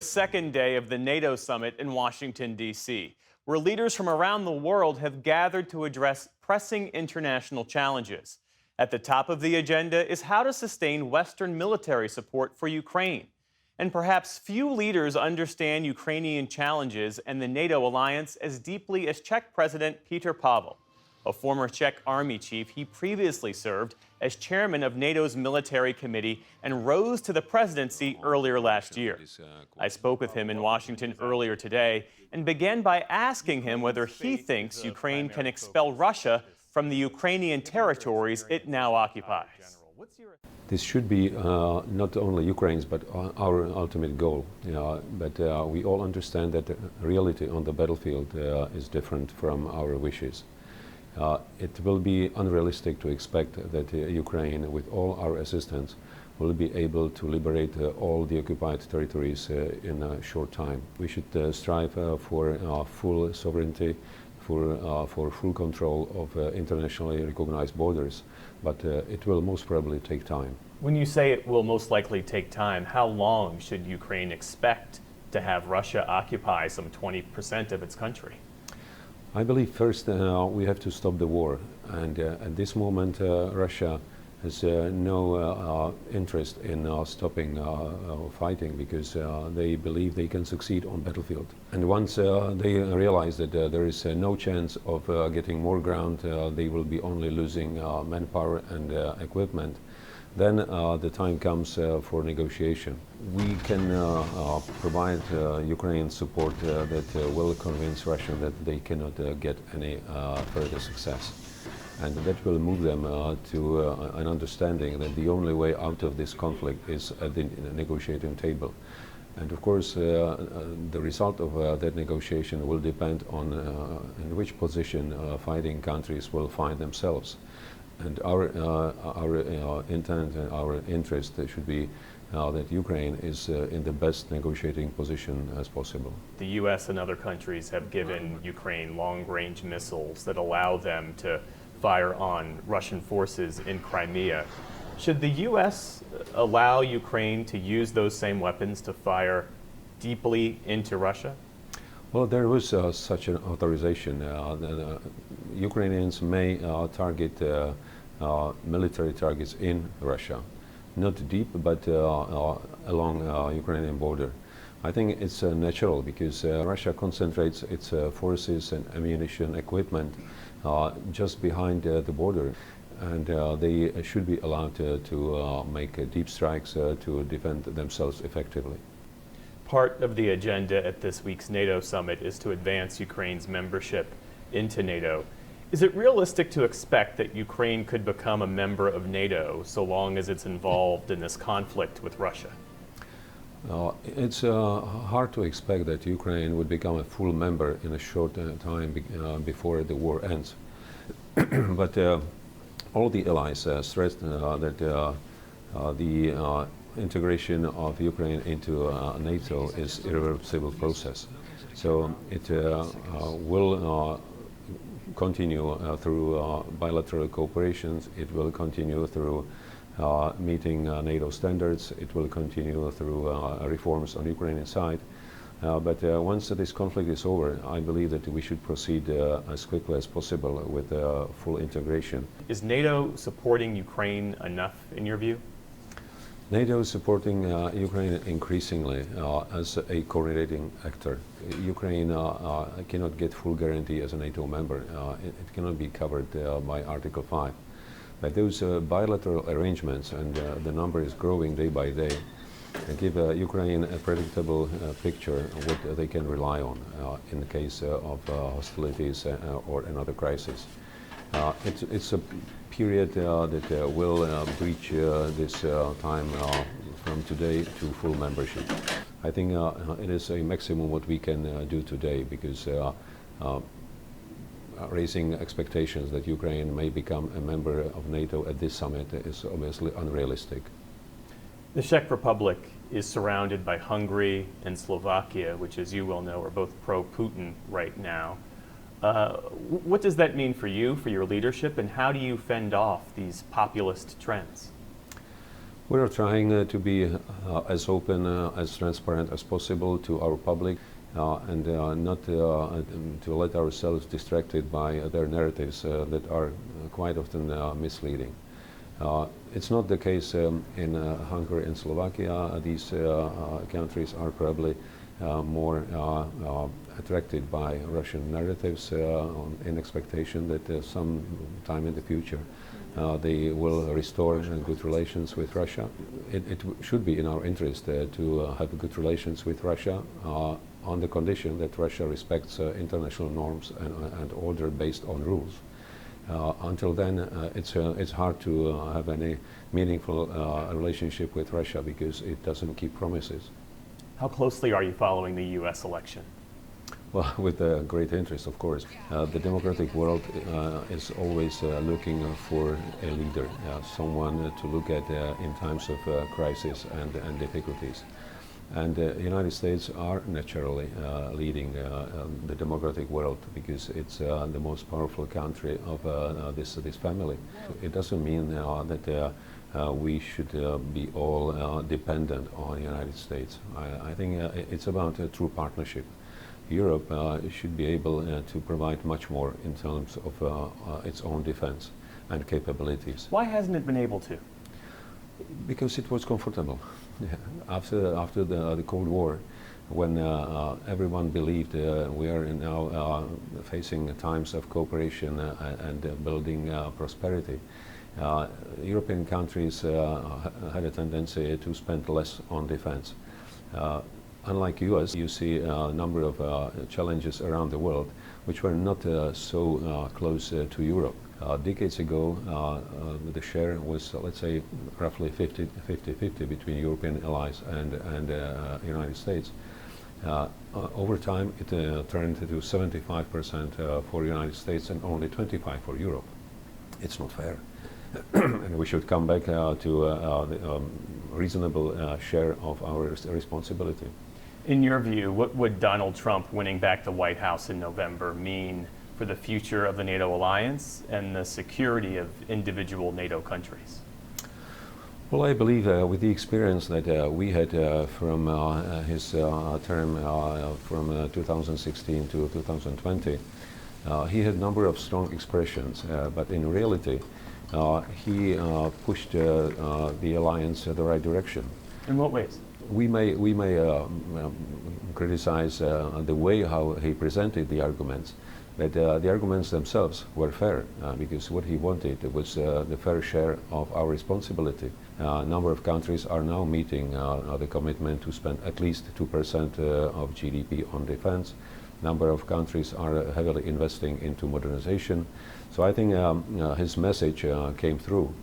Second day of the NATO summit in Washington, D.C., where leaders from around the world have gathered to address pressing international challenges. At the top of the agenda is how to sustain Western military support for Ukraine. And perhaps few leaders understand Ukrainian challenges and the NATO alliance as deeply as Czech President Petr Pavel. A former Czech army chief, he previously served as chairman of NATO's military committee and rose to the presidency earlier last year. I spoke with him in Washington earlier today and began by asking him whether he thinks Ukraine can expel Russia from the Ukrainian territories it now occupies. This should be not only Ukraine's but our ultimate goal. But we all understand that the reality on the battlefield is different from our wishes. It will be unrealistic to expect that Ukraine, with all our assistance, will be able to liberate all the occupied territories in a short time. We should strive for full sovereignty, for full control of internationally recognized borders, but it will most probably take time. When you say it will most likely take time, how long should Ukraine expect to have Russia occupy some 20% of its country? I believe first we have to stop the war, and at this moment Russia has no interest in stopping fighting, because they believe they can succeed on battlefield. And once they realize that there is no chance of getting more ground, they will be only losing manpower and equipment. Then the time comes for negotiation. We can provide Ukraine support that will convince Russia that they cannot get any further success. And that will move them to an understanding that the only way out of this conflict is at the negotiating table. And of course, the result of that negotiation will depend on in which position fighting countries will find themselves. And our intent and our interest should be that Ukraine is in the best negotiating position as possible. The U.S. and other countries have given Ukraine long-range missiles that allow them to fire on Russian forces in Crimea. Should the U.S. allow Ukraine to use those same weapons to fire deeply into Russia? Well, there was such an authorization. The Ukrainians may target military targets in Russia, not deep, but along Ukrainian border. I think it's natural, because Russia concentrates its forces and ammunition equipment just behind the border, and they should be allowed to make deep strikes to defend themselves effectively. Part of the agenda at this week's NATO summit is to advance Ukraine's membership into NATO. Is it realistic to expect that Ukraine could become a member of NATO so long as it's involved in this conflict with Russia? It's hard to expect that Ukraine would become a full member in a short time before the war ends. But all the allies stressed that the integration of Ukraine into NATO is an irreversible process. So it will continue through bilateral cooperations. It will continue through meeting NATO standards. It will continue through reforms on Ukrainian side. But once this conflict is over, I believe that we should proceed as quickly as possible with full integration. Is NATO supporting Ukraine enough, in your view? NATO is supporting Ukraine increasingly as a coordinating actor. Ukraine cannot get full guarantee as a NATO member. It cannot be covered by Article 5. But those bilateral arrangements, and the number is growing day by day, give Ukraine a predictable picture of what they can rely on in the case of hostilities or another crisis. It's a period that will breach this time from today to full membership. I think it is a maximum what we can do today, because raising expectations that Ukraine may become a member of NATO at this summit is obviously unrealistic. The Czech Republic is surrounded by Hungary and Slovakia, which, as you well know, are both pro-Putin right now. What does that mean for you, for your leadership, and how do you fend off these populist trends? We are trying to be as open, as transparent as possible to our public, and not to let ourselves distracted by their narratives that are quite often misleading. It's not the case in Hungary and Slovakia. These countries are probably more attracted by Russian narratives in expectation that some time in the future they will restore good relations with Russia. It should be in our interest to have good relations with Russia on the condition that Russia respects international norms and order based on rules. Until then, it's hard to have any meaningful relationship with Russia because it doesn't keep promises. How closely are you following the U.S. election? Well, with great interest, of course. The democratic world is always looking for a leader, someone to look at in times of crisis and difficulties. And the United States are naturally leading the democratic world because it's the most powerful country of this family. It doesn't mean that we should be all dependent on the United States. I think it's about a true partnership. Europe should be able to provide much more in terms of its own defense and capabilities. Why hasn't it been able to? Because it was comfortable. After the Cold War, when everyone believed we are now facing times of cooperation and building prosperity, European countries had a tendency to spend less on defense. Unlike US, you see a number of challenges around the world which were not so close to Europe. Decades ago, the share was, let's say, roughly 50-50 between European allies and United States. Over time, it turned to 75% for United States and only 25% for Europe. It's not fair. And we should come back to the reasonable share of our responsibility. In your view, what would Donald Trump winning back the White House in November mean for the future of the NATO alliance and the security of individual NATO countries? Well, I believe with the experience that we had from his term from 2016 to 2020, he had a number of strong expressions, but in reality, he pushed the alliance in the right direction. In what ways? We may criticize the way how he presented the arguments, but the arguments themselves were fair because what he wanted was the fair share of our responsibility. A number of countries are now meeting the commitment to spend at least 2% of GDP on defense. Number of countries are heavily investing into modernization. So I think his message came through.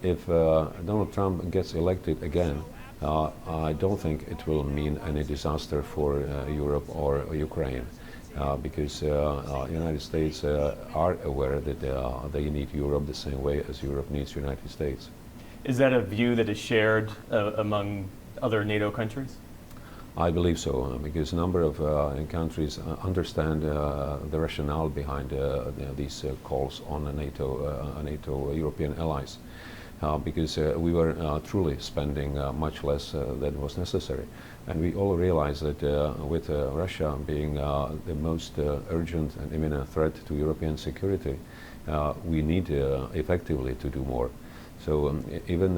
If Donald Trump gets elected again, I don't think it will mean any disaster for Europe or Ukraine because United States are aware that they need Europe the same way as Europe needs United States. Is that a view that is shared among other NATO countries? I believe so, because a number of countries understand the rationale behind these calls on NATO European allies. Because we were truly spending much less than was necessary. And we all realize that with Russia being the most urgent and imminent threat to European security, we need effectively to do more. So even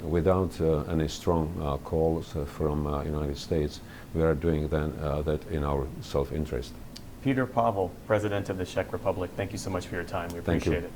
without any strong calls from United States, we are doing then that in our self-interest. Petr Pavel, President of the Czech Republic, thank you so much for your time. We appreciate it.